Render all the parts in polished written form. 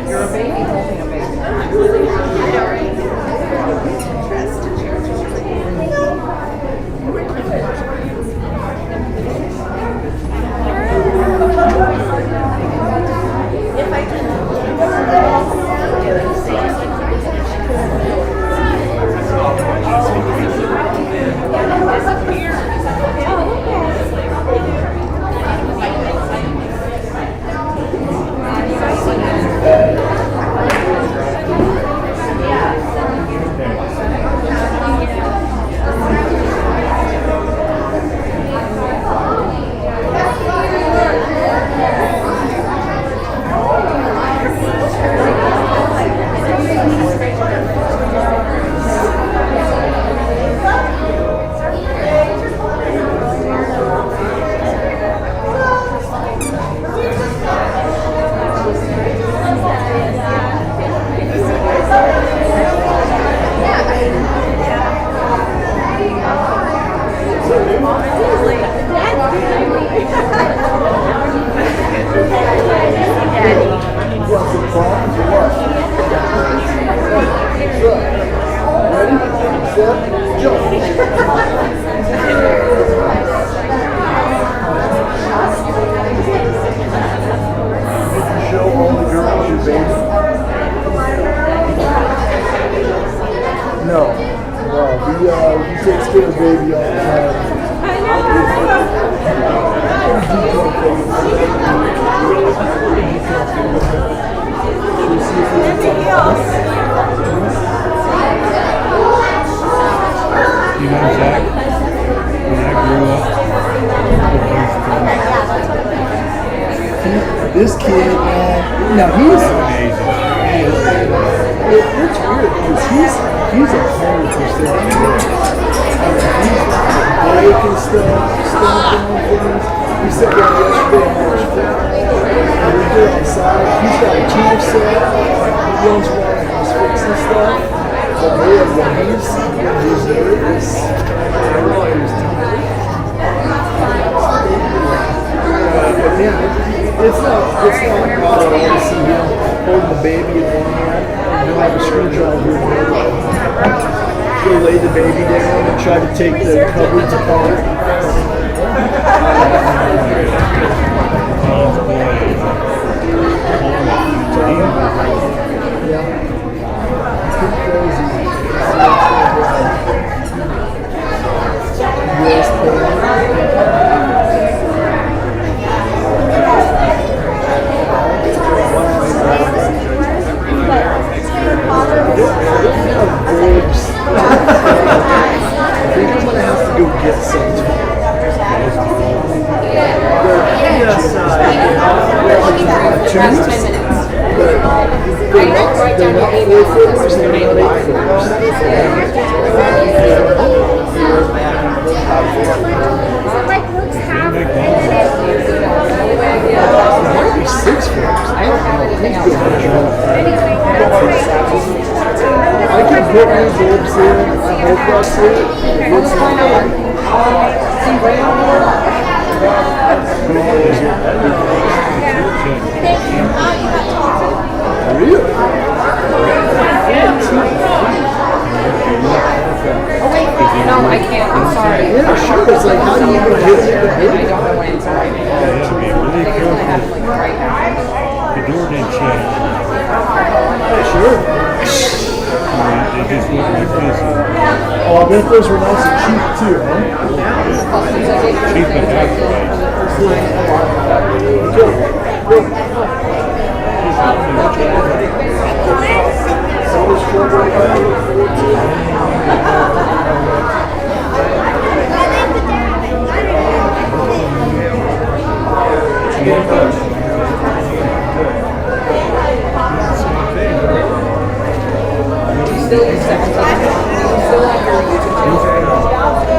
You're a baby holding a baby. He takes care of baby all the time. Anything else? You know, Zach, when I grew up, this kid, man, now he's amazing. it's weird because he's 100% breaking stuff, stomping on things. He said that yesterday and watched that. And we go outside. He's got a tool set. He runs around and he's fixing stuff. But man, when he's nervous, I realize he's tired. But man, it's not like I want to see him holding the baby in one hand and he'll have a screwdriver in the other. He'll lay the baby down and try to take the cupboards apart. Yeah. It's pretty crazy. Yes, I think I'm gonna have to go get some. They're not 4-footers, they're not 8-footers. Might be 6-footers. I don't know. I can put my ribs in. I hope that's it. What's going on? Really? Oh wait, no, I can't. I'm sorry. Yeah, sure. It's like, how do you even get it? I don't know when it's right. Yeah, really careful. Like right now. The door didn't shut. Sure. They just went like this. Oh, I bet those were nice and cheap too, huh? Cheap and half price. Still use 17. Still have your YouTube.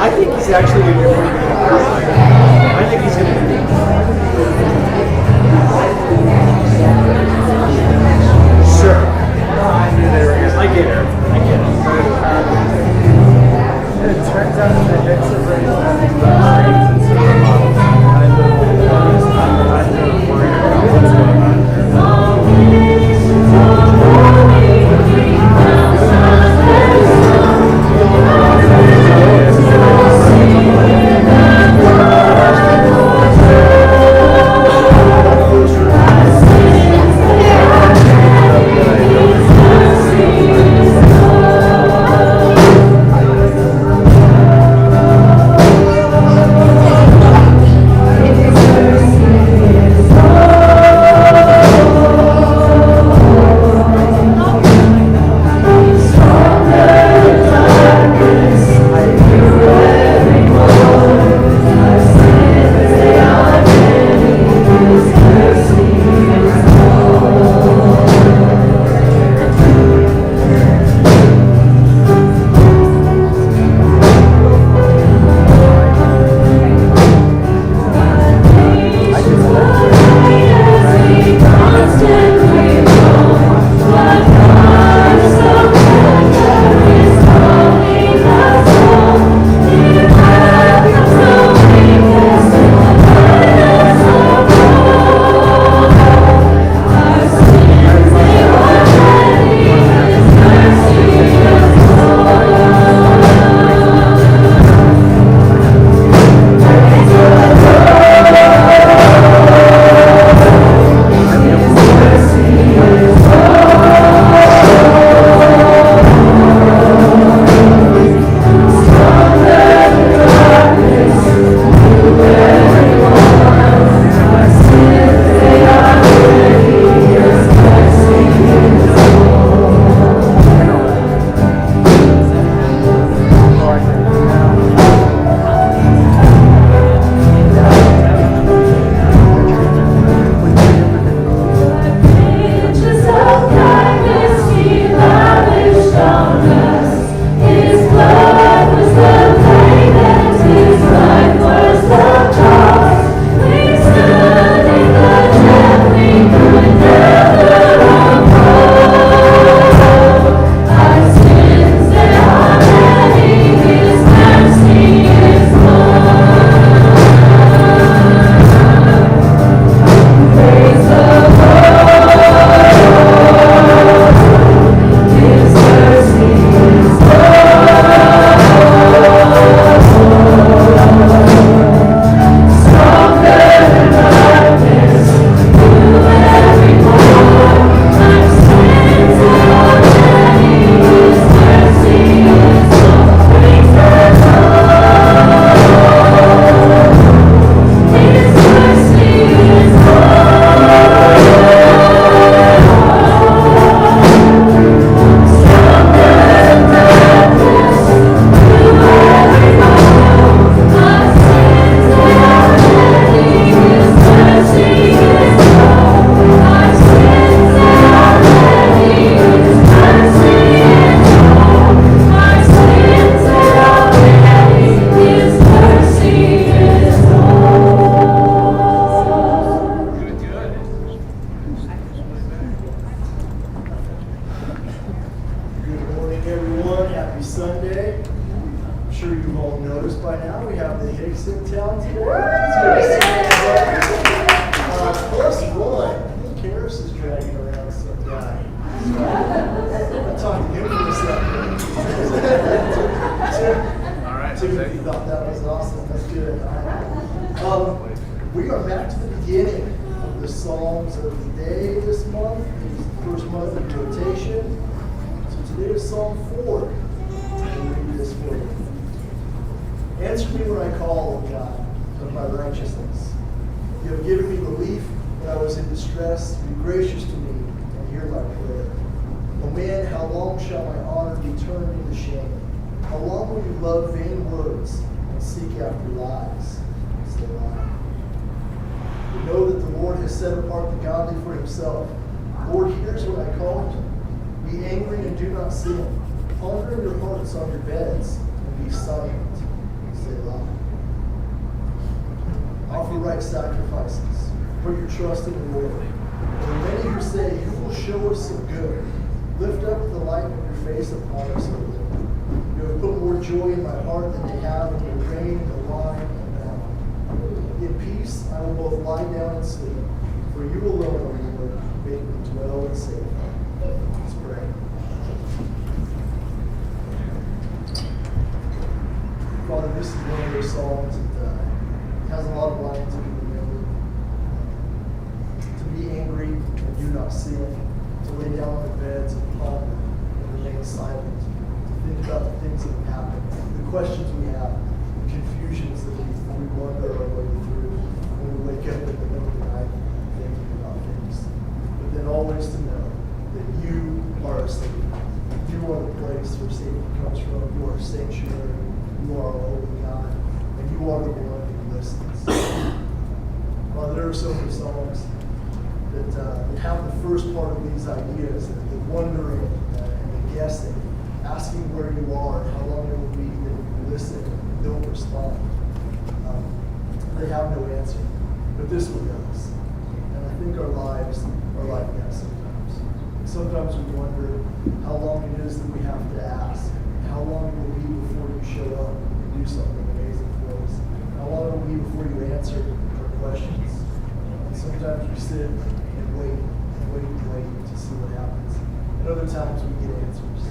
I think he's actually going to be pretty good. I think he's going to be sure. I knew they were here. I get it. I get it. It turns out that the exit rate is I'm worried about what's going on there. Sunday. I'm sure you've all noticed by now we have the Hicks in town today. Plus one, Karis is dragging around some guy. I talked to him for a second. All right. Timothy thought that was awesome. That's good. We are back to the beginning of the Psalms of the Day this month. It's the first month of rotation. So today is Psalm 4. I'll read this for you. Answer me when I call, O God, of my righteousness. You have given me relief when I was in distress. Be gracious to me and hear my prayer. O man, how long shall my honor be turned into shame? How long will you love vain words and seek after lies? Selah. You know that the Lord has set apart the godly for himself. The Lord hears when I call him. Be angry and do not sin. Ponder in your hearts on your beds and be silent. Selah. Offer right sacrifices. Put your trust in the Lord. There are many who say, who will show us some good? Lift up the light of your face upon us, O Lord. You have put more joy in my heart than they have in the grain, the wine, and milk. In peace I will both lie down and sleep, for you alone, O Lord, make me dwell in safety. Let's pray. Father, this is one of those songs that has a lot of lines to be remembered. To be angry and do not sin, to lay down on the beds and ponder and remain silent. Think about the things that have happened, the questions we have, the confusions that we wonder our way through when we wake up in the middle of the night thinking about things. But then always to know that you are a Savior. You are the place where safety comes from. You are a sanctuary. You are a holy God. And you are the one who listens. Father, there are so many songs that have the first part of these ideas, the wondering and the guessing, asking where you are, how long it will be that you listen and don't respond. They have no answer, but this one does. And I think our lives are like that sometimes. Sometimes we wonder how long it is that we have to ask, how long it will be before you show up and do something amazing for us, how long it will be before you answer our questions. And sometimes we sit and wait to see what happens. And other times we get answers.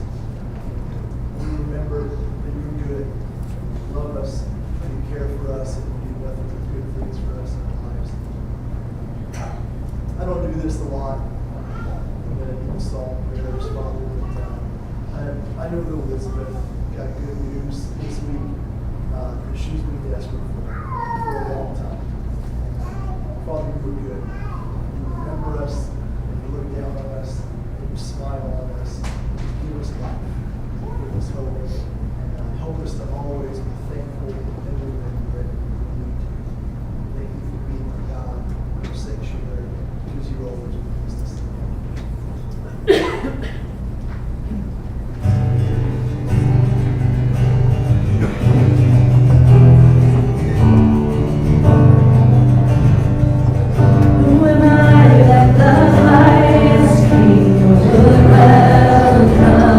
We remember that you're good, you love us, and you care for us, and you do nothing but good things for us in our lives. I don't do this a lot. I'm going to do the psalm prayers, Father. I know that Elizabeth got good news this week that she's been desperate for a long time. Father, you were good. You remember us, and you look down on us, and you smile on us, and you give us life. Give us hope, and help us to always be thankful and remember that we need you. Thank you for being our God, our sanctuary, because you always with us. When I left the highest king would welcome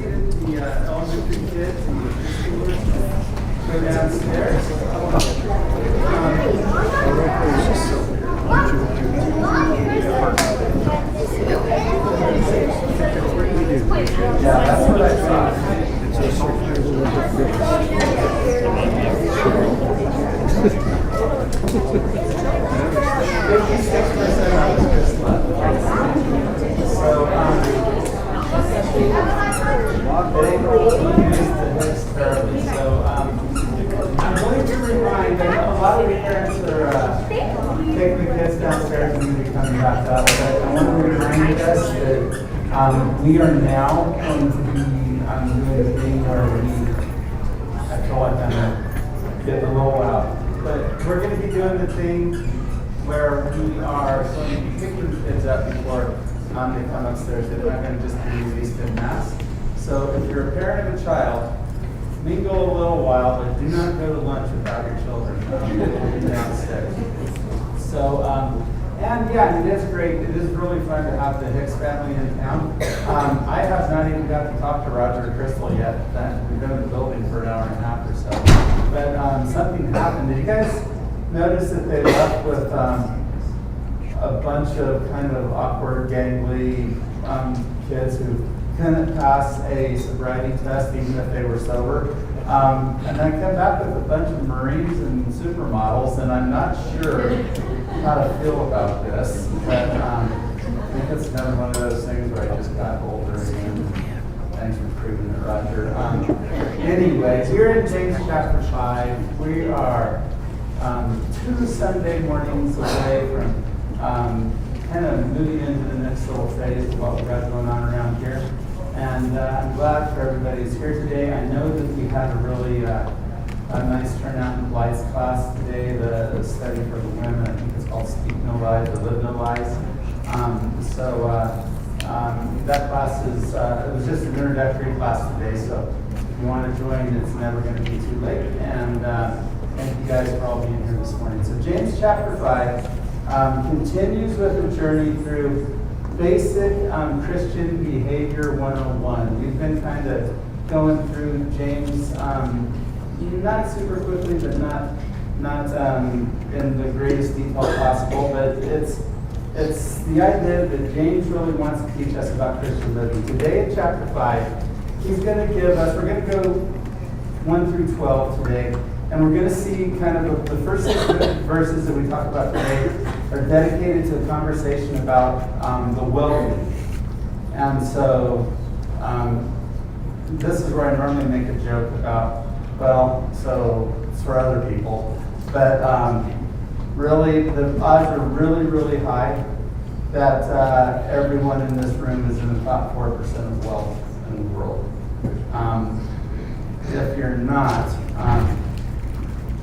seated, the elementary kids and the preschoolers go downstairs. Yeah, that's what I thought. So, I'm going to remind, I know a lot of the parents are taking the kids downstairs and going to be coming back up, but I want to remind you guys that we are now going to be doing a thing where we, I feel like I'm get the roll out, but we're going to be doing the thing where we are going to be picking the kids up before they come upstairs. They're not going to just be released in mass. So if you're a parent of a child, mingle a little while, but do not go to lunch without your children. They will be downstairs. So, and yeah, it is great. It is really fun to have the Hicks family in town. I have not even got to talk to Roger or Crystal yet. We've been in the building for an hour and a half or so. But something happened. Did you guys notice that they left with a bunch of kind of awkward, gangly kids who couldn't pass a sobriety test even if they were sober? And I come back with a bunch of Marines and supermodels, and I'm not sure how to feel about this, but I think it's another one of those things where I just got older again. Thanks for proving it, Roger. Anyways, we're in James chapter 5. We are 2 Sunday mornings away from kind of moving into the next little phase of what we've got going on around here. And I'm glad for everybody's here today. I know that we had a really a nice turnout in Blythe's class today, the study for the women. I think it's called Speak No Lies or Live No Lies. That class is, it was just an introductory class today, so if you want to join, it's never going to be too late. And thank you guys for all being here this morning. So James chapter 5 continues with a journey through basic Christian behavior 101. We've been kind of going through James, not super quickly, but not in the greatest detail possible. But it's the idea that James really wants to teach us about Christian living. Today in chapter 5, he's going to give us. We're going to go 1 through 12 today. And we're going to see kind of the first 6 verses that we talk about today are dedicated to a conversation about the wealthy. And so this is where I normally make a joke about, well, so it's for other people. But really, the odds are really, really high that everyone in this room is in the top 4% of wealth in the world. If you're not,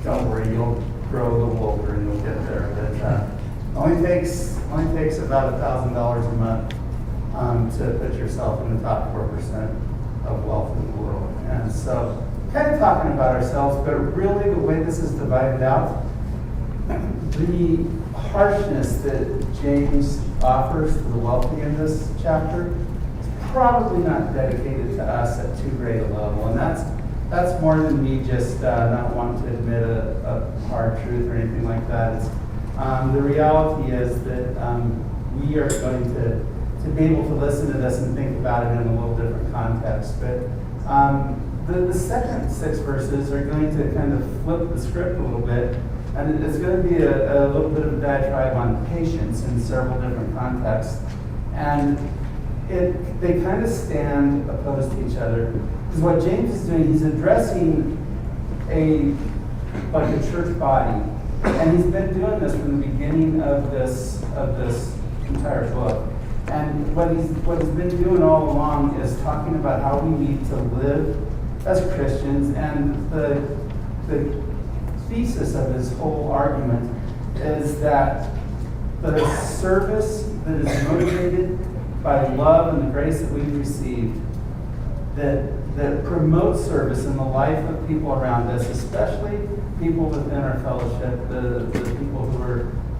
don't worry, you'll grow a little older and you'll get there. But only takes about $1,000 a month to put yourself in the top 4% of wealth in the world. And so, kind of talking about ourselves, but really the way this is divided out, the harshness that James offers to the wealthy in this chapter is probably not dedicated to us at too great a level, and that's more than me just not wanting to admit a hard truth or anything like that. It's, the reality is that we are going to be able to listen to this and think about it in a little different context. But the second 6 verses are going to kind of flip the script a little bit, and it's going to be a little bit of a diatribe on patience in several different contexts. And they kind of stand opposed to each other. Because what James is doing, he's addressing a church body, and he's been doing this from the beginning of this entire book. And what he's been doing all along is talking about how we need to live as Christians, and the thesis of his whole argument is that the service that is motivated by love and the grace that we've received, that promotes service in the life of people around us, especially people within our fellowship, the people who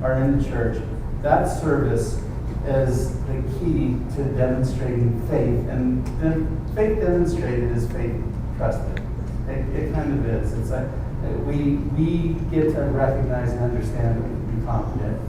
are in the church. That service is the key to demonstrating faith. And then faith demonstrated is faith trusted. It kind of is. It's like we get to recognize and understand that we can be confident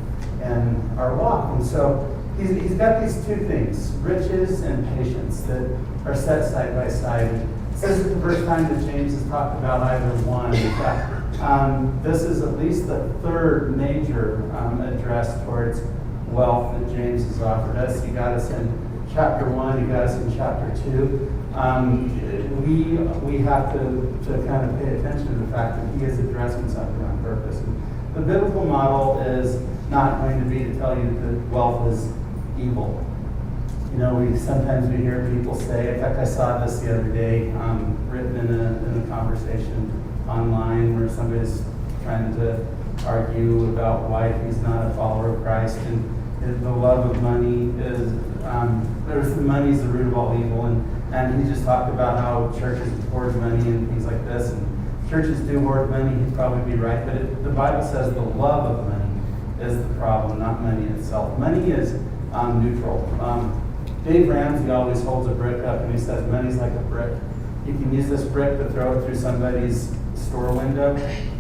in our walk. And so he's got these two things, riches and patience, that are set side by side. This is the first time that James has talked about either one. In fact, this is at least the third major address towards wealth that James has offered us. He got us in chapter 1, he got us in chapter 2. We have to kind of pay attention to the fact that he is addressing something on purpose. And the biblical model is not going to be to tell you that wealth is evil. You know, sometimes we hear people say, in fact I saw this the other day, written in a conversation online where somebody's trying to argue about why he's not a follower of Christ, and the love of money is, the money is the root of all evil, and he just talked about how churches hoard money and things like this, and churches do hoard money, he'd probably be right, but the Bible says the love of money is the problem, not money itself. Money is neutral. Dave Ramsey always holds a brick up and he says money's like a brick. You can use this brick to throw it through somebody's store window,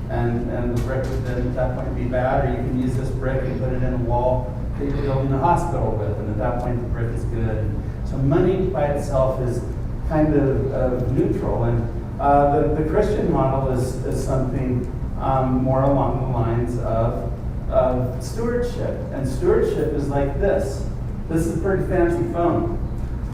and the brick would then at that point be bad, or you can use this brick and put it in a wall that you're building a hospital with, and at that point the brick is good. So money by itself is kind of neutral, and the Christian model is something more along the lines of stewardship, and stewardship is like this. This is a pretty fancy phone.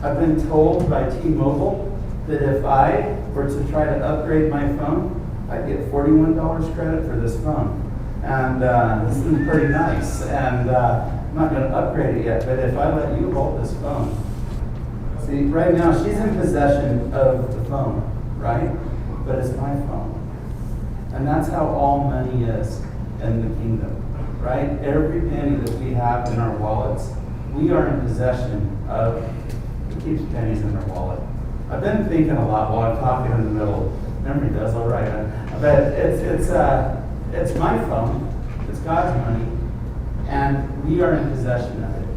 I've been told by T-Mobile that if I were to try to upgrade my phone, I'd get $41 credit for this phone. And this is pretty nice. And I'm not going to upgrade it yet, but if I let you hold this phone, see, right now she's in possession of the phone, right? But it's my phone. And that's how all money is in the kingdom, right? Every penny that we have in our wallets, we are in possession of. Who keeps pennies in their wallet? I've been thinking a lot while I'm talking in the middle. Memory does all right, but it's my phone. It's God's money, and we are in possession of it.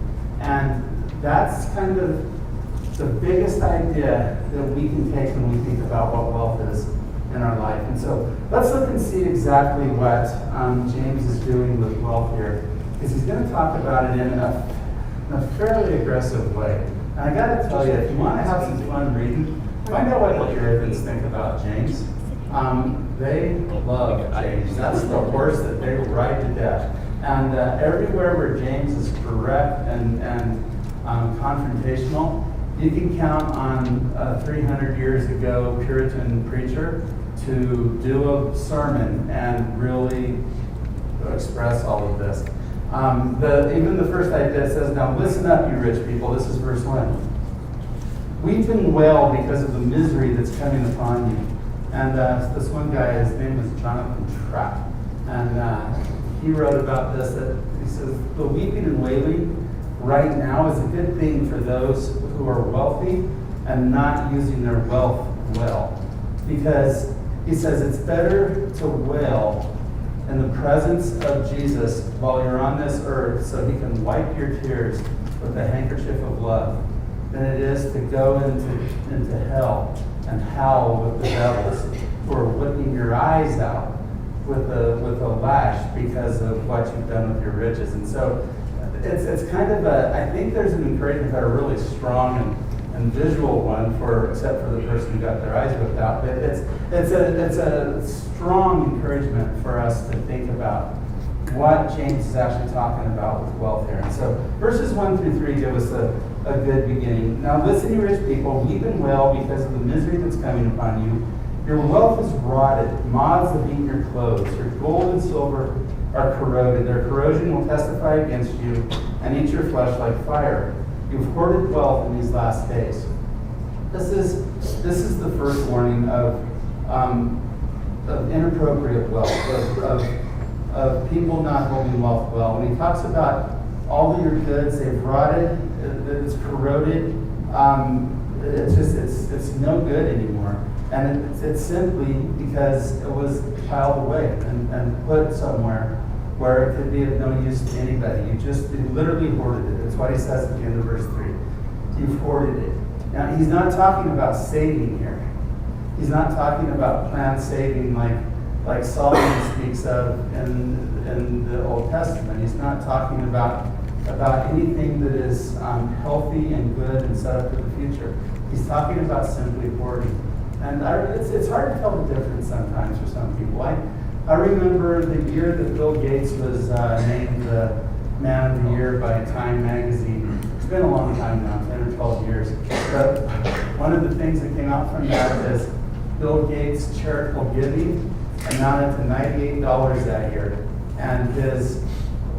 And that's kind of the biggest idea that we can take when we think about what wealth is in our life. And so let's look and see exactly what James is doing with wealth here, because he's going to talk about it in a fairly aggressive way. And I got to tell you, if you want to have some fun reading, find out what the Puritans think about James. They love James. That's the horse that they ride to death. And everywhere where James is correct and confrontational, you can count on a 300 years ago Puritan preacher to do a sermon and really express all of this. Even the first idea says, now listen up, you rich people. This is verse 1. Weep and wail because of the misery that's coming upon you. And this one guy, his name is Jonathan Trapp. And he wrote about this, that he says, the weeping and wailing right now is a good thing for those who are wealthy and not using their wealth well. Because he says it's better to wail in the presence of Jesus while you're on this earth so he can wipe your tears with a handkerchief of love than it is to go into hell and howl with the devils who are whipping your eyes out with a lash because of what you've done with your riches. And so it's kind of I think there's an encouragement, a really strong and visual one except for the person who got their eyes whipped out. But it's a strong encouragement for us to think about what James is actually talking about with wealth here. And so verses 1 through 3 give us a good beginning. Now listen, you rich people, weep and wail because of the misery that's coming upon you. Your wealth is rotted, moths have eaten your clothes. Your gold and silver are corroded. Their corrosion will testify against you and eat your flesh like fire. You've hoarded wealth in these last days. This is the first warning of inappropriate wealth, of people not holding wealth well. When he talks about all of your goods, they've rotted, it's corroded, it's no good anymore. And it's simply because it was piled away and put somewhere where it could be of no use to anybody. You literally hoarded it. That's what he says at the end of verse 3. You've hoarded it. Now, he's not talking about saving here. He's not talking about planned saving like Solomon speaks of in the Old Testament. He's not talking about anything that is healthy and good and set up for the future. He's talking about simply hoarding. And it's hard to tell the difference sometimes for some people. I remember the year that Bill Gates was named the Man of the Year by Time magazine. It's been a long time now, 10 or 12 years. But one of the things that came out from that is Bill Gates' charitable giving amounted to $98 that year. And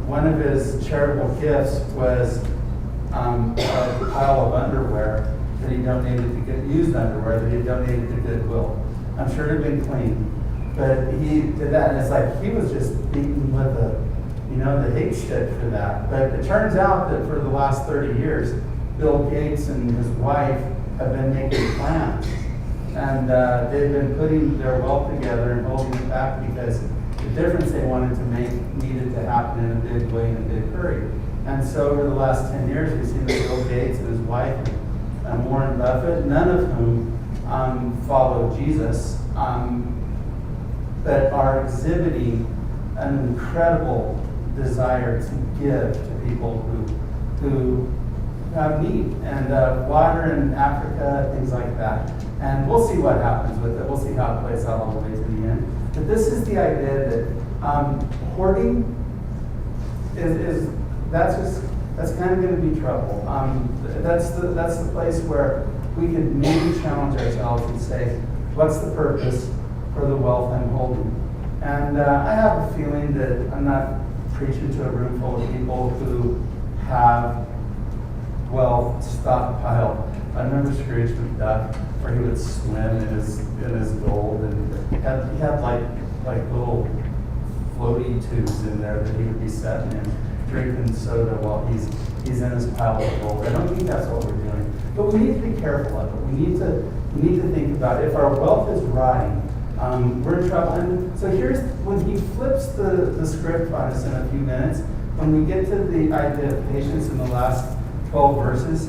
one of his charitable gifts was a pile of underwear that he donated to used underwear that he donated to Goodwill. I'm sure it had been clean. But he did that, and it's like he was just beaten with the hate shit for that. But it turns out that for the last 30 years, Bill Gates and his wife have been making plans. And they've been putting their wealth together and holding it back because the difference they wanted to make needed to happen in a big way, in a big hurry. And so over the last 10 years, we've seen that Bill Gates and his wife and Warren Buffett, none of whom follow Jesus, but are exhibiting an incredible desire to give to people who have need, and water in Africa, things like that. And we'll see what happens with it. We'll see how it plays out all the way to the end. But this is the idea that hoarding that's kind of going to be trouble. That's the place where we could maybe challenge ourselves and say, what's the purpose for the wealth I'm holding? And I have a feeling that I'm not preaching to a room full of people who have wealth stockpiled. I remember Scrooge McDuck, where he would swim in his gold, and he had like little floaty tubes in there that he would be sitting in, drinking soda while he's in his pile of gold. I don't think that's what we're doing, but we need to be careful of it. We need to think about it. If our wealth is rotting, we're in trouble. And so here's when he flips the script on us in a few minutes. When we get to the idea of patience in the last 12 verses,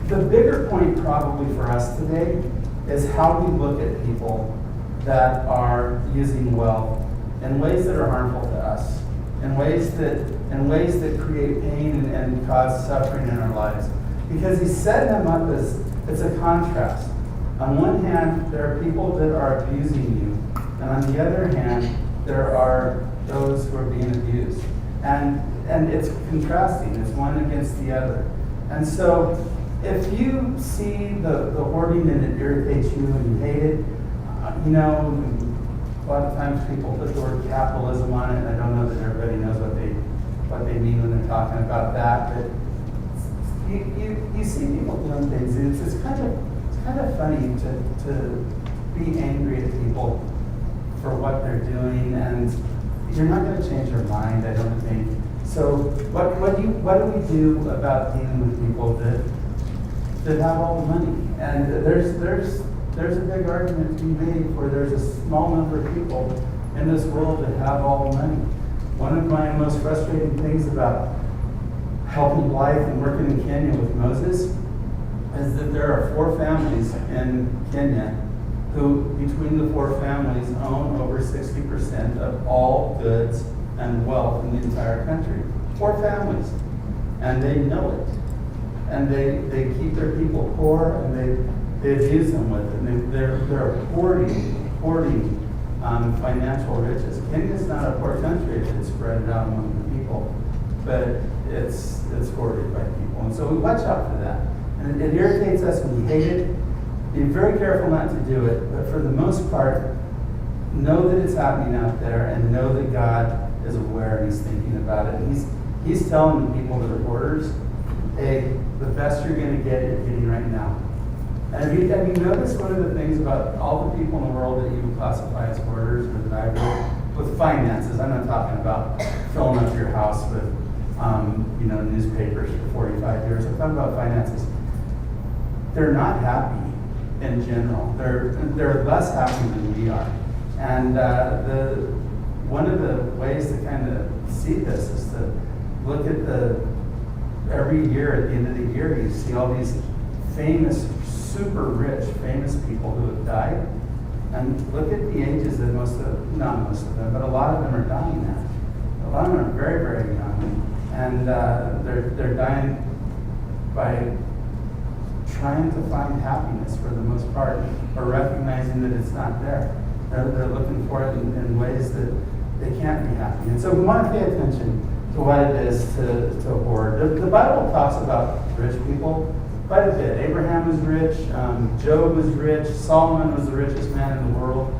the bigger point probably for us today is how we look at people that are using wealth in ways that are harmful to us, in ways that create pain and cause suffering in our lives. Because he's setting them up as it's a contrast. On one hand, there are people that are abusing you, and on the other hand, there are those who are being abused. And it's contrasting, it's one against the other. And so if you see the hoarding and it irritates you and you hate it, a lot of times people put the word capitalism on it, and I don't know that everybody knows what they mean when they're talking about that, but you see people doing things, and it's kind of funny to be angry at people for what they're doing, and you're not going to change their mind, I don't think. So what do we do about dealing with people that have all the money? And there's a big argument to be made where there's a small number of people in this world that have all the money. One of my most frustrating things about helping life and working in Kenya with Moses is that there are 4 families in Kenya who, between the 4 families, own over 60% of all goods and wealth in the entire country. 4 families. And they know it. And they keep their people poor, and they abuse them with it. And they're hoarding financial riches. Kenya's not a poor country if it's spread it out among the people, but it's hoarded by people. And so we watch out for that. And it irritates us and we hate it. Be very careful not to do it, but for the most part, know that it's happening out there and know that God is aware and he's thinking about it. And he's telling the people that are hoarders, hey, the best you're going to get, you're getting right now. And have you noticed one of the things about all the people in the world that you would classify as hoarders, or that I would, with finances? I'm not talking about filling up your house with newspapers for 45 years. I'm talking about finances. They're not happy in general. They're less happy than we are. And one of the ways to kind of see this is to look at every year, at the end of the year, you see all these famous, super rich, famous people who have died. And look at the ages that not most of them, but a lot of them are dying now. A lot of them are very, very young. And they're dying by trying to find happiness for the most part, or recognizing that it's not there. They're looking for it in ways that they can't be happy. And so we want to pay attention to what it is to hoard. The Bible talks about rich people quite a bit. Abraham was rich, Job was rich, Solomon was the richest man in the world.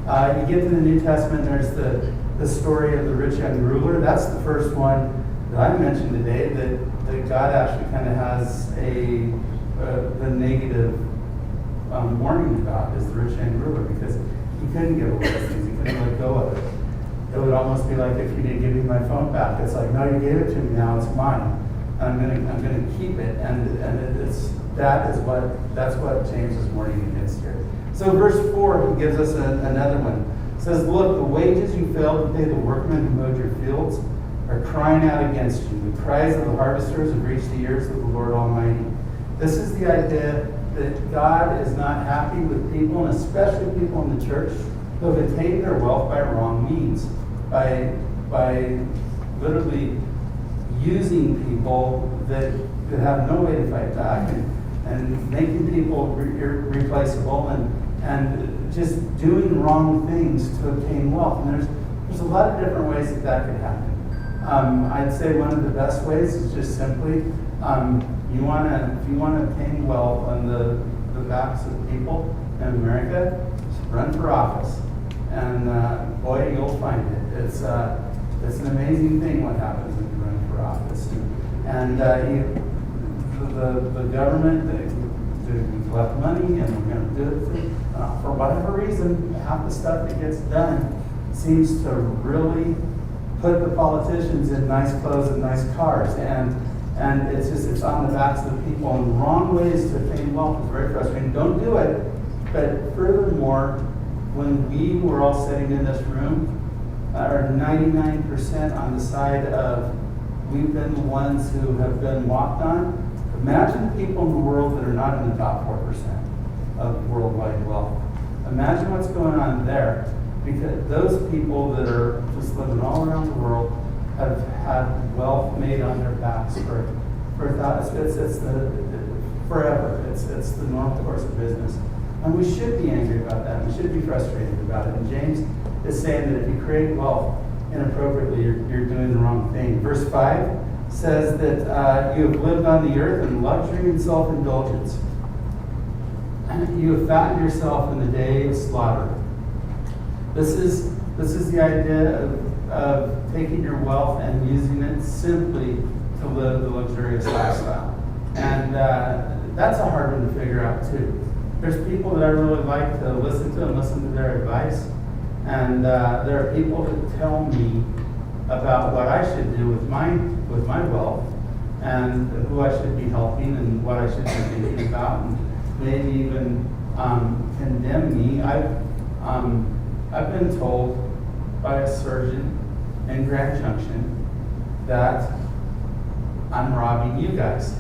You get to the New Testament, there's the story of the rich young ruler. That's the first one that I mentioned today that God actually kind of has the negative warning about, is the rich young ruler, because he couldn't give away things, he couldn't let go of it. It would almost be like if you didn't give me my phone back. It's like, no, you gave it to me, now it's mine. I'm gonna keep it, and that's what James is warning against here. So verse 4, he gives us another one. It says, look, the wages you failed to pay the workmen who mowed your fields are crying out against you. The cries of the harvesters have reached the ears of the Lord Almighty. This is the idea that God is not happy with people, and especially people in the church, who have attained their wealth by wrong means, by literally using people that have no way to fight back, and making people irreplaceable, and just doing wrong things to obtain wealth. And there's a lot of different ways that could happen. I'd say one of the best ways is just simply, if you want to obtain wealth on the backs of people in America, just run for office, and boy, you'll find it. It's an amazing thing what happens when you run for office, and the government they collect money, and we're going to do it for whatever reason. Half the stuff that gets done seems to really put the politicians in nice clothes and nice cars, and it's on the backs of the people in wrong ways to attain wealth. It's very frustrating. Don't do it. But furthermore, when we were all sitting in this room, are 99% on the side of we've been the ones who have been walked on. Imagine the people in the world that are not in the top 4% of worldwide wealth. Imagine what's going on there, because those people that are just living all around the world have had wealth made on their backs for thousands. It's forever. It's the normal course of business. And we should be angry about that. We should be frustrated about it. And James is saying that if you create wealth inappropriately, you're doing the wrong thing. Verse 5 says that you have lived on the earth in luxury and self-indulgence. You have fattened yourself in the day of slaughter. This is the idea of taking your wealth and using it simply to live the luxurious lifestyle. And that's a hard one to figure out too. There's people that I really like to listen to and listen to their advice. And there are people that tell me about what I should do with my wealth, and who I should be helping, and what I should be thinking about, and maybe even condemn me. I've been told by a surgeon in Grand Junction that I'm robbing you guys.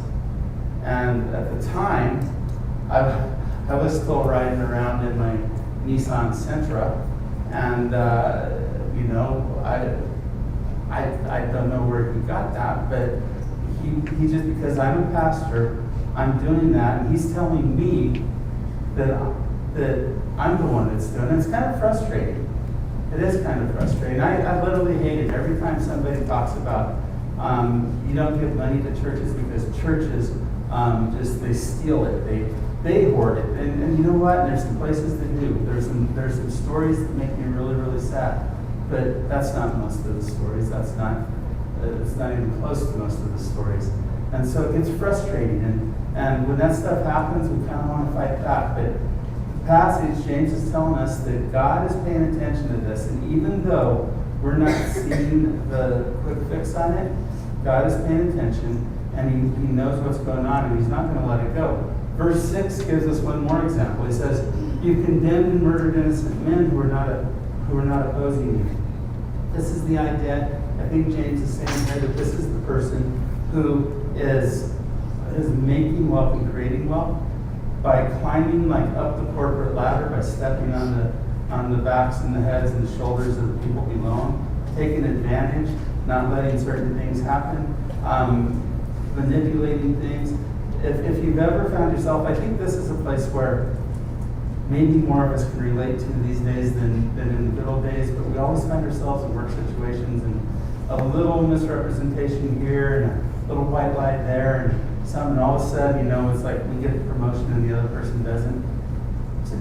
And at the time, I was still riding around in my Nissan Sentra, and I don't know where he got that, but he just, because I'm a pastor, I'm doing that, and he's telling me that I'm the one that's doing it. It's kind of frustrating. It is kind of frustrating. I literally hate it every time somebody talks about you don't give money to churches because churches they steal it. They hoard it. And you know what? There's some places that do. There's some stories that make me really, really sad. But that's not most of the stories. It's not even close to most of the stories. And so it gets frustrating. And when that stuff happens, we kind of want to fight back. But the passage, James is telling us that God is paying attention to this. And even though we're not seeing the quick fix on it, God is paying attention, and he knows what's going on, and he's not going to let it go. Verse 6 gives us one more example. He says, "You condemned and murdered innocent men who are not opposing you." This is the idea. I think James is saying here that this is the person who is making wealth and creating wealth by climbing like up the corporate ladder, by stepping on the backs and the heads and the shoulders of the people below him, taking advantage, not letting certain things happen, manipulating things. If you've ever found yourself, I think this is a place where maybe more of us can relate to these days than in the good old days, but we always find ourselves in work situations and a little misrepresentation here and a little white lie there and something, and all of a sudden, it's like we get a promotion and the other person doesn't. So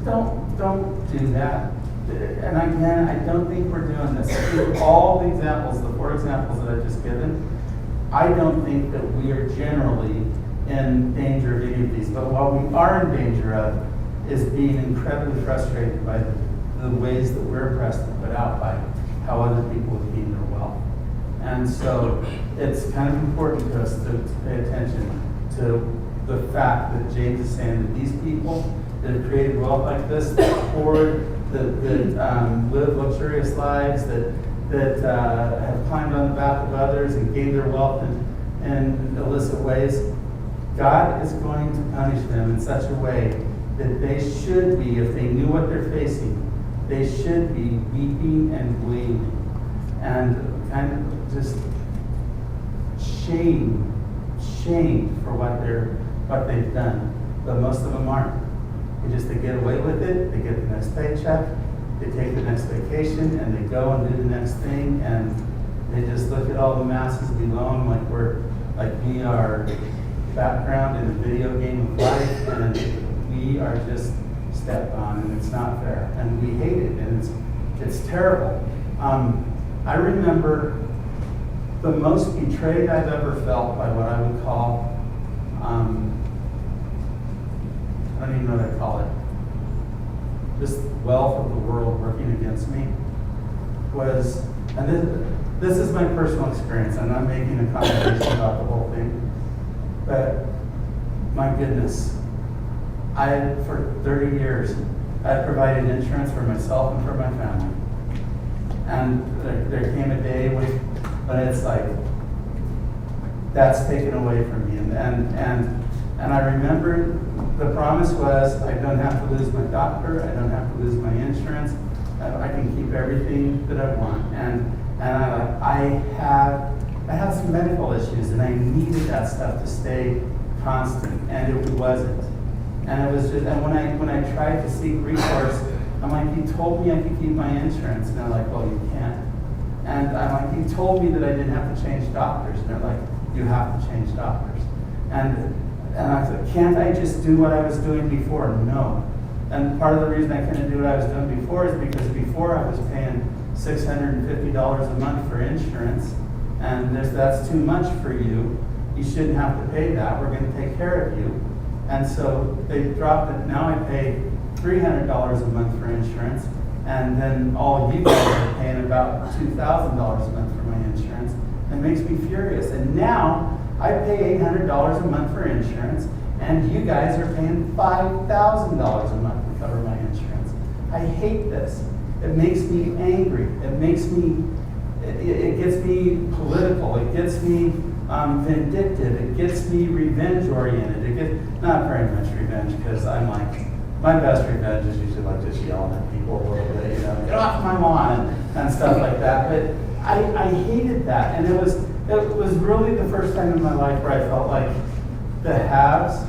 don't do that. And again, I don't think we're doing this. I think all the examples, the 4 examples that I've just given, I don't think that we are generally in danger of any of these. But what we are in danger of is being incredibly frustrated by the ways that we're oppressed and put out by how other people have gained their wealth. And so it's kind of important to us to pay attention to the fact that James is saying that these people that have created wealth like this, that hoard, that live luxurious lives, that have climbed on the back of others and gained their wealth in illicit ways, God is going to punish them in such a way that they should be, if they knew what they're facing, they should be weeping and wailing and kind of just shamed for what they've done. But most of them aren't. They get away with it, they get the next paycheck, they take the next vacation, and they go and do the next thing, and they just look at all the masses below them like we are background in a video game of life, and we are just stepped on, and it's not fair, and we hate it, and it's terrible. I remember the most betrayed I've ever felt by what I would call, I don't even know what I call it, this wealth of the world working against me was, and this is my personal experience. I'm not making a commentation about the whole thing, but my goodness, for 30 years, I provided insurance for myself and for my family. And there came a day when it's like, that's taken away from me. And I remember the promise was, I don't have to lose my doctor, I don't have to lose my insurance, I can keep everything that I want. And I had some medical issues, and I needed that stuff to stay constant, and it wasn't. And it was just, and when I tried to seek recourse, I'm like, you told me I could keep my insurance, and they're like, well, you can't. And I'm like, you told me that I didn't have to change doctors, and they're like, you have to change doctors. And I said, can't I just do what I was doing before? No. And part of the reason I couldn't do what I was doing before is because before I was paying $650 a month for insurance, and that's too much for you. You shouldn't have to pay that. We're going to take care of you. And so they dropped it. Now I pay $300 a month for insurance, and then all of you guys are paying about $2,000 a month for my insurance. It makes me furious. And now I pay $800 a month for insurance, and you guys are paying $5,000 a month to cover my insurance. I hate this. It makes me angry. It makes me, it gets me political. It gets me vindictive. It gets me revenge oriented. It gets, not very much revenge, because I'm like, my best revenge is usually like just yelling at people a little bit, get off my lawn and stuff like that. But I hated that, and it was really the first time in my life where I felt like the haves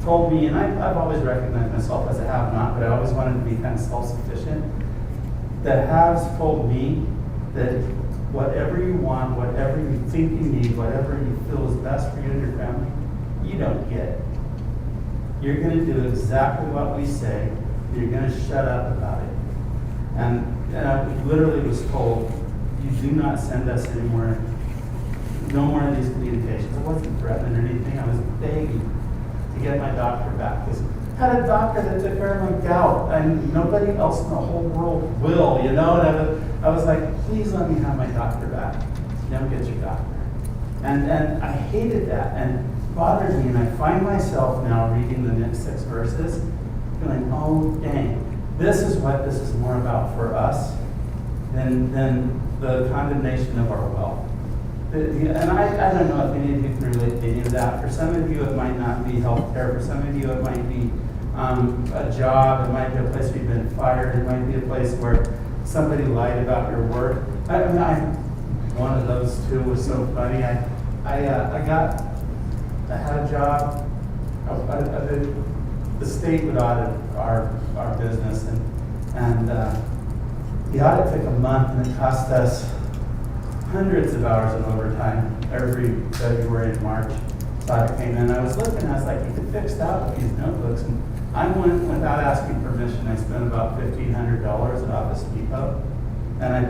told me, and I've always recognized myself as a have-not, but I always wanted to be kind of self-sufficient. The haves told me that whatever you want, whatever you think you need, whatever you feel is best for you and your family, you don't get. You're going to do exactly what we say. You're going to shut up about it. And I literally was told, you do not send us anymore, no more of these communications. I wasn't threatening or anything. I was begging to get my doctor back. Because I had a doctor that took care of my gout, and nobody else in the whole world will, And I was like, please let me have my doctor back. You don't get your doctor. And I hated that, and it bothered me, and I find myself now reading the next 6 verses, going, oh, dang, this is what this is more about for us than the condemnation of our wealth. And I don't know if any of you can relate to any of that. For some of you, it might not be healthcare. For some of you, it might be a job. It might be a place where you've been fired. It might be a place where somebody lied about your work. One of those two was so funny. I had a job. The state would audit our business, and the audit took a month, and it cost us hundreds of hours of overtime every February and March. So I came in, I was looking, I was like, you could fix that with these notebooks. And I went, without asking permission, I spent about $1,500 at Office Depot. And I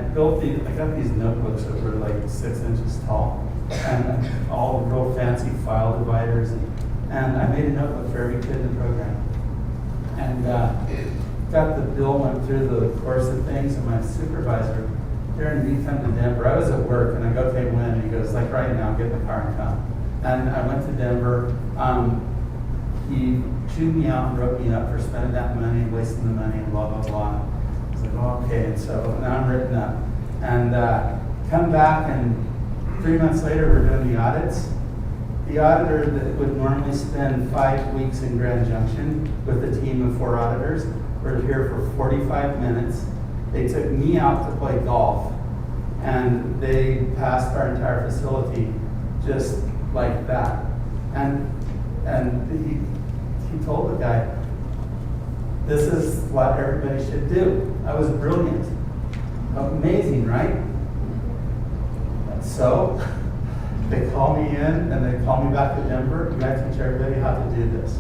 got these notebooks that were like 6 inches tall, and all real fancy file dividers. And I made a notebook for every kid in the program. And got the bill, went through the course of things, and my supervisor, Darrin, you come to Denver. I was at work, and I go, okay, when? And he goes, like right now, get in the car and come. And I went to Denver. He chewed me out and wrote me up for spending that money, wasting the money, and blah, blah, blah. I was like, oh, okay. And so now I'm written up. And come back, and 3 months later, we're doing the audits. The auditor that would normally spend 5 weeks in Grand Junction with a team of 4 auditors, we're here for 45 minutes. They took me out to play golf, and they passed our entire facility just like that. And he told the guy, this is what everybody should do. I was brilliant. Amazing, right? So they call me in, and they call me back to Denver. You gotta teach everybody how to do this.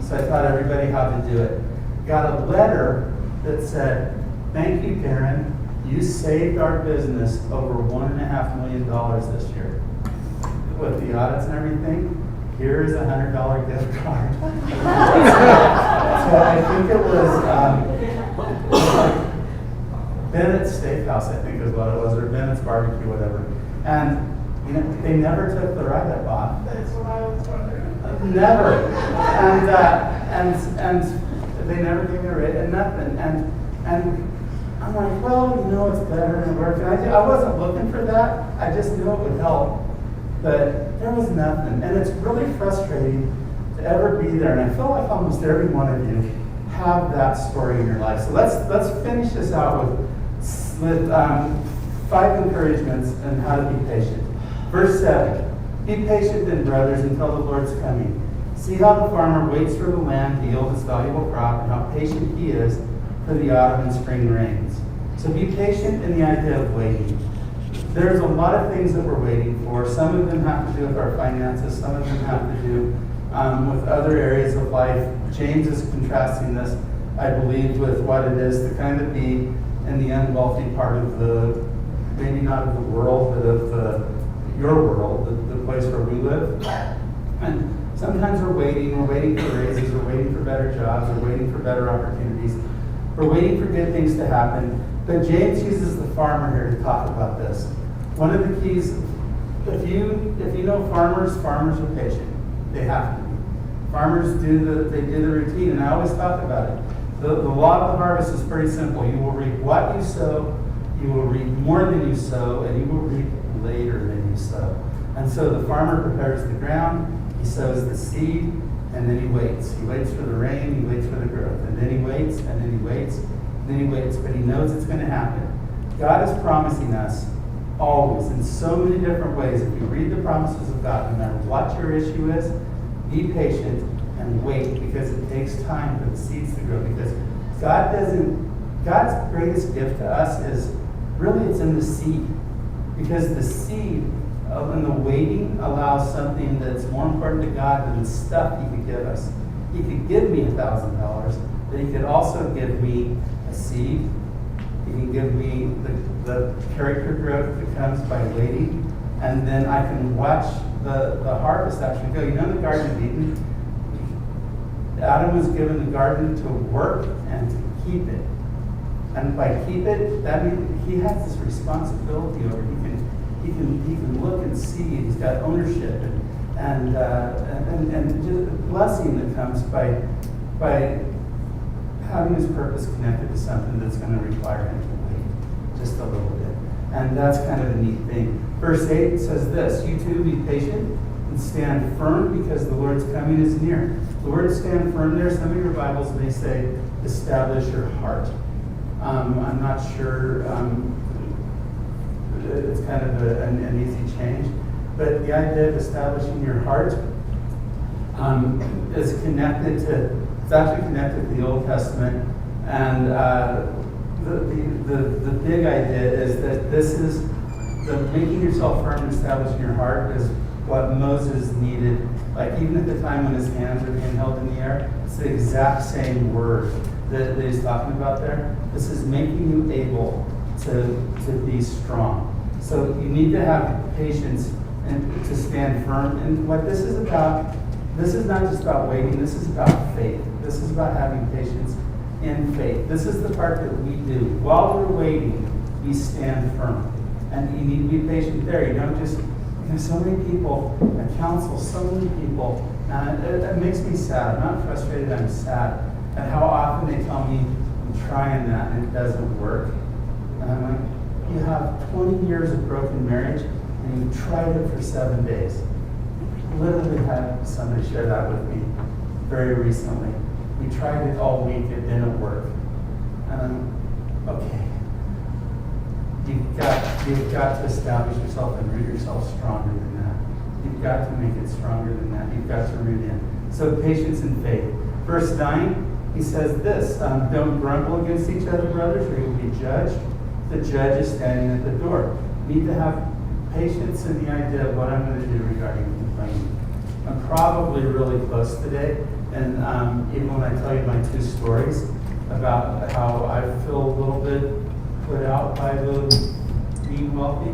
So I taught everybody how to do it. Got a letter that said, thank you, Darrin. You saved our business over $1.5 million this year. With the audits and everything, here's a $100 gift card. So I think it was Bennett's Steakhouse, I think is what it was, or Bennett's Barbecue, whatever. And you know, they never took the write-up off. That's what I was wondering. Never. And they never gave me a rate and nothing. And I'm like, well, you know, it's better than work. And I wasn't looking for that. I just knew it would help. But there was nothing. And it's really frustrating to ever be there. And I feel like almost every one of you have that story in your life. So let's finish this out with 5 encouragements on how to be patient. Verse 7, be patient then, brothers, until the Lord's coming. See how the farmer waits for the land to yield its valuable crop, and how patient he is for the autumn and spring rains. So be patient in the idea of waiting. There's a lot of things that we're waiting for. Some of them have to do with our finances. Some of them have to do with other areas of life. James is contrasting this, I believe, with what it is to kind of be in the unwealthy part of the, maybe not of the world, but of your world, the place where we live. And sometimes we're waiting for raises, we're waiting for better jobs, we're waiting for better opportunities, we're waiting for good things to happen. But James uses the farmer here to talk about this. One of the keys, if you know farmers are patient. They have to be. Farmers do the routine, and I always talk about it. The law of the harvest is pretty simple. You will reap what you sow, you will reap more than you sow, and you will reap later than you sow. And so the farmer prepares the ground, he sows the seed, and then he waits. He waits for the rain, he waits for the growth, and then he waits, and then he waits, and then he waits, but he knows it's going to happen. God is promising us always, in so many different ways. If you read the promises of God, no matter what your issue is, be patient and wait, because it takes time for the seeds to grow. Because God's greatest gift to us is really, it's in the seed. Because the seed and the waiting allows something that's more important to God than the stuff He could give us. He could give me $1,000, but He could also give me a seed. He can give me the character growth that comes by waiting, and then I can watch the harvest actually go. You know, in the Garden of Eden, Adam was given the garden to work and to keep it. And by keep it, that means he has this responsibility over it. He can look and see. He's got ownership and just the blessing that comes by having his purpose connected to something that's going to require him to wait just a little bit. And that's kind of a neat thing. Verse 8 says this, you too be patient and stand firm because the Lord's coming is near. The word stand firm there, some of your Bibles may say establish your heart. I'm not sure, it's kind of an easy change. But the idea of establishing your heart is connected to, it's actually connected to the Old Testament. And the big idea is that this is, the making yourself firm and establishing your heart is what Moses needed. Like even at the time when his hands were being held in the air, it's the exact same word that he's talking about there. This is making you able to be strong. So you need to have patience and to stand firm. And what this is about, this is not just about waiting, this is about faith. This is about having patience in faith. This is the part that we do. While we're waiting, we stand firm. And you need to be patient there. You don't just, so many people, I counsel so many people, and it makes me sad. I'm not frustrated, I'm sad at how often they tell me I'm trying that and it doesn't work. And I'm like, you have 20 years of broken marriage and you tried it for 7 days. Literally had somebody share that with me very recently. We tried it all week, it didn't work. Okay. You've got to establish yourself and root yourself stronger than that. You've got to make it stronger than that. You've got to root in. So patience and faith. Verse 9, he says this, don't grumble against each other, brothers, or you will be judged. The judge is standing at the door. You need to have patience in the idea of what I'm going to do regarding complaining. I'm probably really close today, and even when I tell you my 2 stories about how I feel a little bit put out by the being wealthy,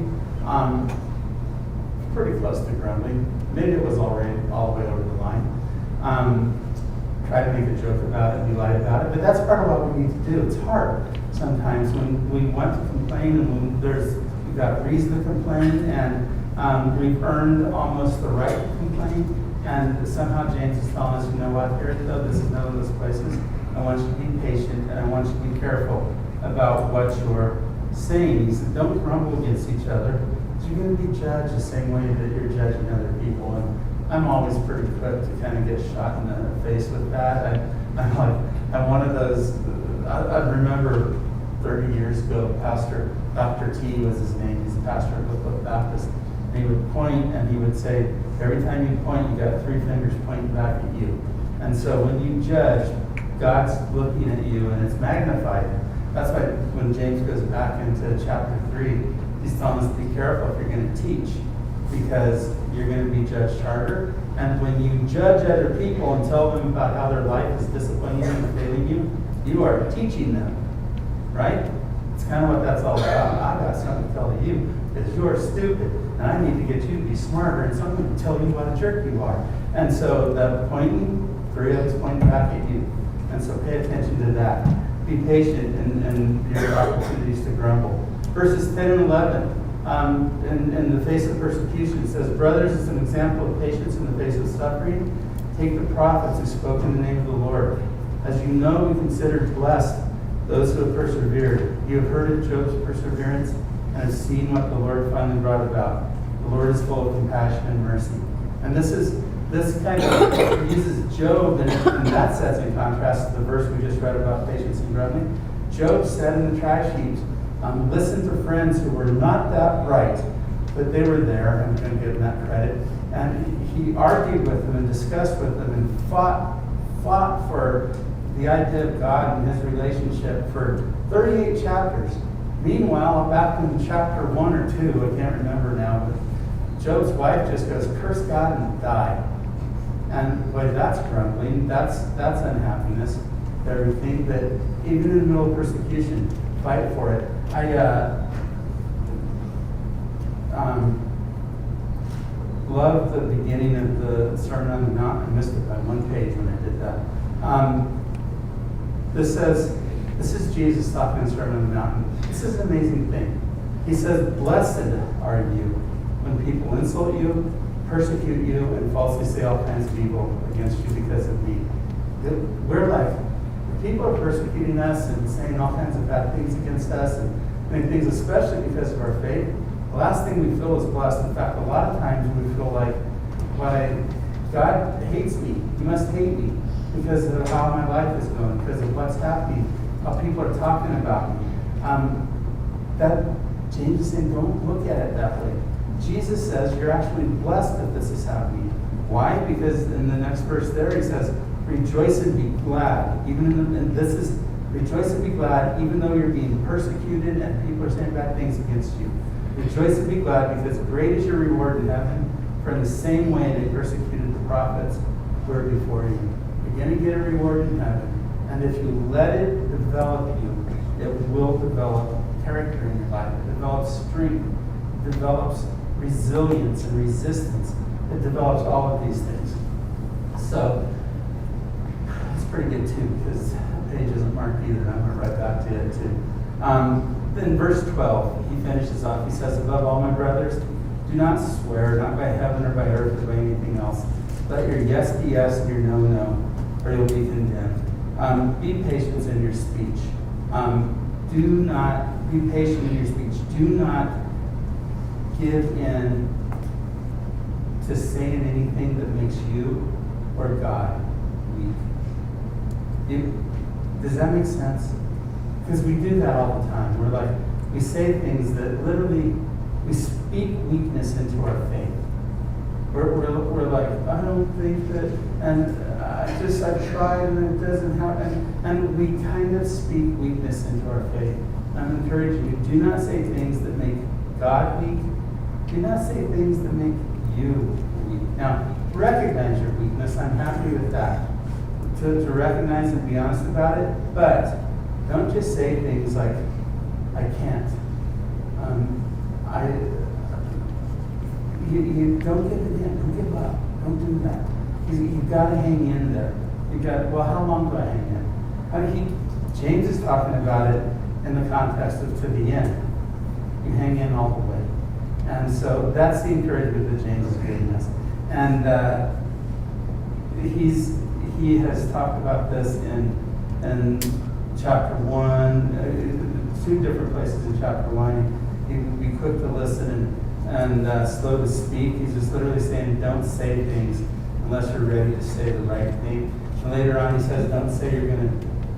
pretty close to grumbling. Maybe it was already all the way over the line. Try to make a joke about it, be light about it, but that's part of what we need to do. It's hard sometimes when we want to complain and when we've got reason to complain and we've earned almost the right to complain, and somehow James is telling us, you know what, here though, this is none of those places. I want you to be patient and I want you to be careful about what you're saying. He said, don't grumble against each other. You're going to be judged the same way that you're judging other people. And I'm always pretty quick to kind of get shot in the face with that. I'm one of those, I remember 30 years ago, Pastor Dr. T was his name. He's a pastor of Brooklyn Baptist. And he would point and he would say, every time you point, you got 3 fingers pointing back at you. And so when you judge, God's looking at you and it's magnified. That's why when James goes back into chapter 3, he's telling us to be careful if you're going to teach, because you're going to be judged harder. And when you judge other people and tell them about how their life is disciplining you and failing you, you are teaching them, right? It's kind of what that's all about. I got something to tell you because you're stupid, and I need to get you to be smarter, and so I'm going to tell you what a jerk you are. And so that pointing, 3 of us pointing back at you. And so pay attention to that. Be patient in your opportunities to grumble. Verses 10 and 11, in the face of persecution, it says, brothers, as an example of patience in the face of suffering, take the prophets who spoke in the name of the Lord. As you know, we considered blessed those who have persevered. You have heard of Job's perseverance and have seen what the Lord finally brought about. The Lord is full of compassion and mercy. And this kind of uses Job, and that sets in contrast to the verse we just read about patience and grumbling. Job said in the trash heaps, listen to friends who were not that bright, but they were there, and I'm going to give them that credit. And he argued with them and discussed with them and fought for the idea of God and his relationship for 38 chapters. Meanwhile, back in chapter 1 or 2, I can't remember now, but Job's wife just goes, curse God and die. And boy, that's grumbling, that's unhappiness. Everything that, even in the middle of persecution, fight for it. I love the beginning of the Sermon on the Mount. I missed it by 1 page when I did that. This is Jesus talking in the Sermon on the Mount. This is an amazing thing. He says, blessed are you when people insult you, persecute you, and falsely say all kinds of evil against you because of me. We're like, if people are persecuting us and saying all kinds of bad things against us and many things, especially because of our faith. The last thing we feel is blessed. In fact, a lot of times we feel like, why, God hates me. He must hate me because of how my life is going, because of what's happening, how people are talking about me. That James is saying, don't look at it that way. Jesus says you're actually blessed that this is happening. Why? Because in the next verse there he says, rejoice and be glad. Rejoice and be glad even though you're being persecuted and people are saying bad things against you. Rejoice and be glad because great is your reward in heaven, for in the same way they persecuted the prophets who were before you. You're going to get a reward in heaven. And if you let it develop you, it will develop character in your life. It develops strength. It develops resilience and resistance. It develops all of these things. So, it's pretty good too, because the page isn't marked either. I'm going to write back to it too. Then verse 12, he finishes off. He says, above all, my brothers, do not swear, not by heaven or by earth or by anything else. Let your yes be yes and your no, no, or you'll be condemned. Be patient in your speech. Do not be patient in your speech. Do not give in to saying anything that makes you or God weak. Does that make sense? Because we do that all the time. We're like, we say things that literally, we speak weakness into our faith. We're like, I don't think that, and I've tried and it doesn't happen. And we kind of speak weakness into our faith. I'm encouraging you, do not say things that make God weak. Do not say things that make you weak. Now, recognize your weakness. I'm happy with that. To recognize and be honest about it, but don't just say things like, I can't. You don't give it in. Don't give up. Don't do that. You've got to hang in there. Well, how long do I hang in? James is talking about it in the context of to the end. You hang in all the way. And so that's the encouragement that James is giving us. And he has talked about this in chapter 1, 2 different places in chapter 1. Be quick to listen and slow to speak. He's just literally saying, don't say things unless you're ready to say the right thing. And later on he says, don't say you're going to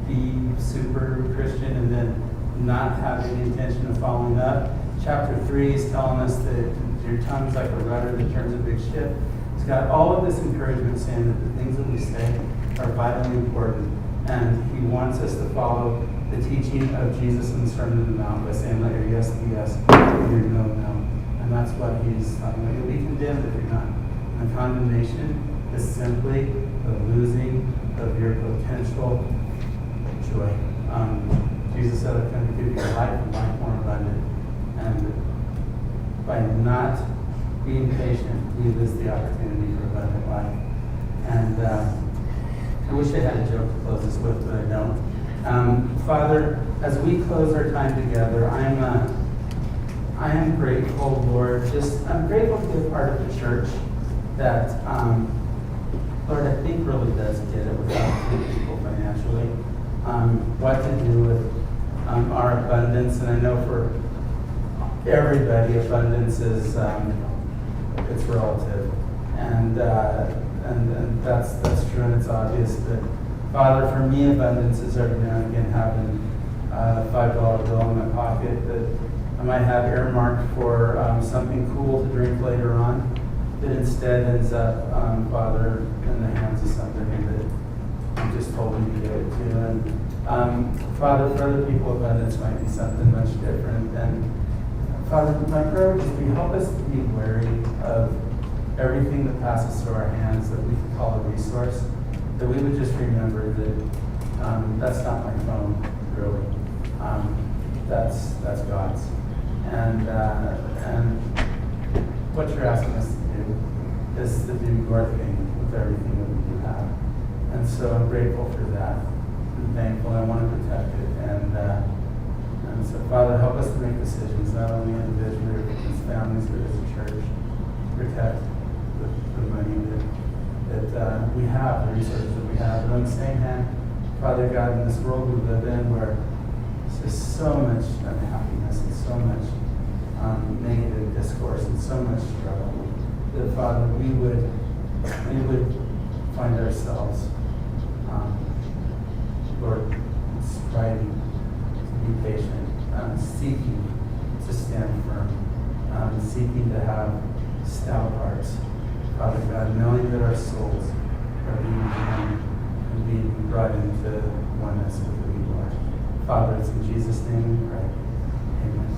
be super Christian and then not have any intention of following up. Chapter 3 is telling us that your tongue is like a rudder that turns a big ship. He's got all of this encouragement saying that the things that we say are vitally important. And he wants us to follow the teaching of Jesus in the Sermon on the Mount by saying, let your yes be yes and your no, no. And that's what he's talking about. You'll be condemned if you're not. And condemnation is simply the losing of your potential joy. Jesus said, I've come to give you life and life more abundant. And by not being patient, we lose the opportunity for abundant life. And I wish I had a joke to close this with, but I don't. Father, as we close our time together, I am grateful, Lord. I'm grateful to be a part of the church that, Lord, I think really does get it without people financially. What to do with our abundance, and I know for everybody, abundance is it's relative, and that's true and it's obvious. But Father, for me, abundance is every now and again having a $5 bill in my pocket that I might have earmarked for something cool to drink later on, that instead ends up, Father, in the hands of somebody that I'm just told me to give it to. And Father, for other people, abundance might be something much different. And Father, my prayer would just be, help us to be wary of everything that passes through our hands that we can call a resource, that we would just remember that that's not my phone, really. That's God's. And what you're asking us to do is to do your thing with everything that we do have. And so I'm grateful for that. I'm thankful. I want to protect it. And so, Father, help us to make decisions, not only individually or as families, but as a church. Protect the money that we have, the resources that we have. But on the same hand, Father God, in this world we live in where There's just so much unhappiness and so much negative discourse and so much struggle. That Father, we would find ourselves, Lord, striving to be patient, seeking to stand firm, seeking to have stout hearts, Father God, knowing that our souls are being won and being brought into oneness with who you are. Father, it's in Jesus' name we pray. Amen.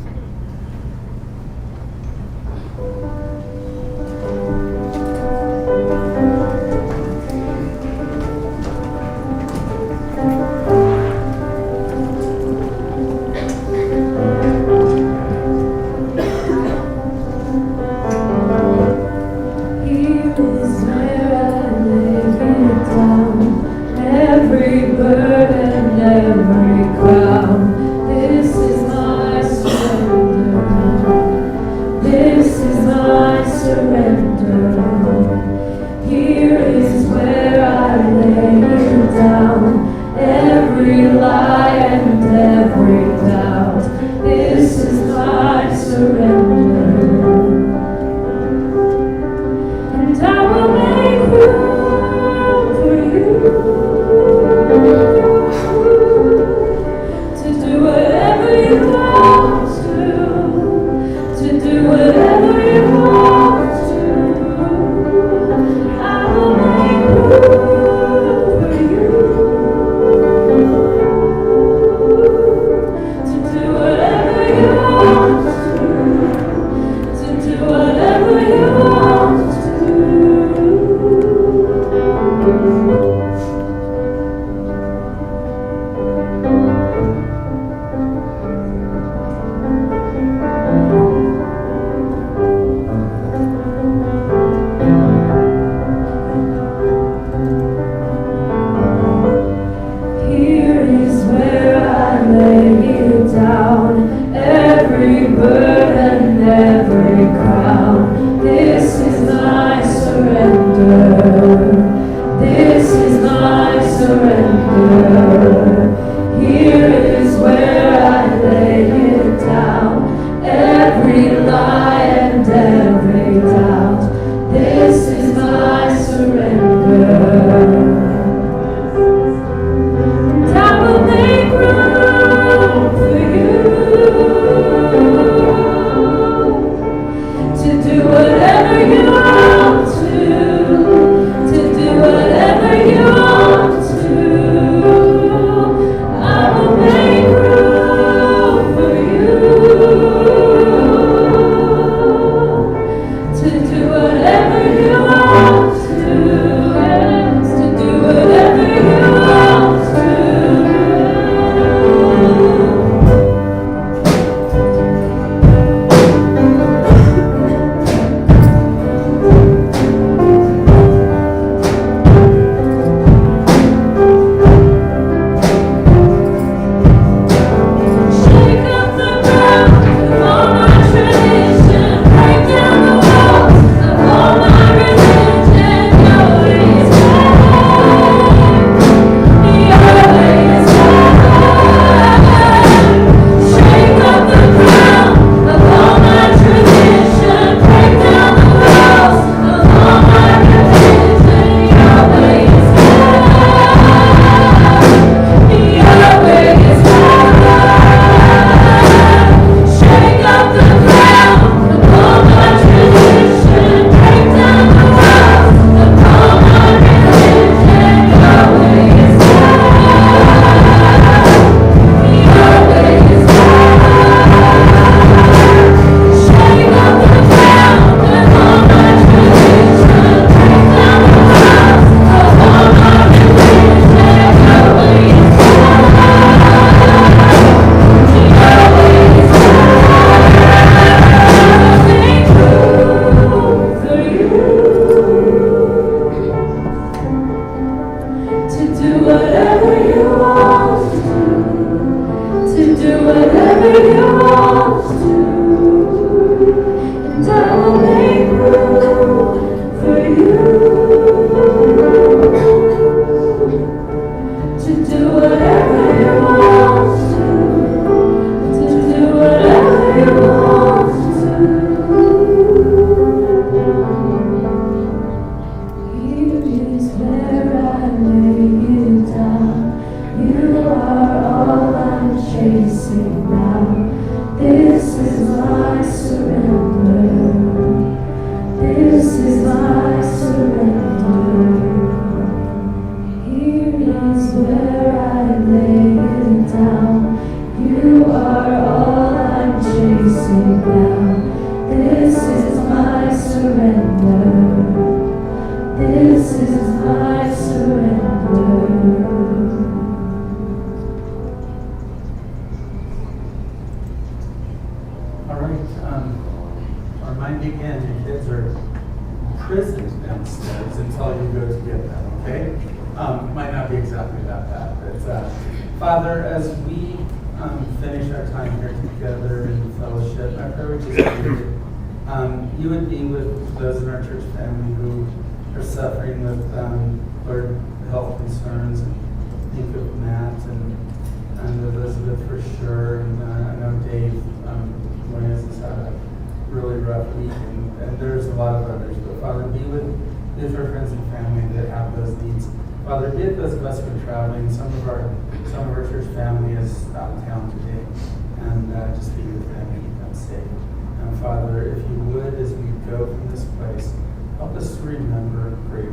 To do whatever you want to. All right, our mind again, your kids are imprisoned downstairs until you go to get them, okay? Might not be exactly that bad, but Father, as we finish our time here together in fellowship, my prayer would just be that you would be with those in our church family who are suffering with Lord, health concerns. And think of Matt and Elizabeth for sure, and I know Dave Moyes has had a really rough week, and there's a lot of others. But Father, be with our friends and family that have those needs. Father, be with those of us who are traveling. Some of our church family is out of town today, and just be with them and keep them safe. And Father, if you would, as we go from this place, help us to remember, pray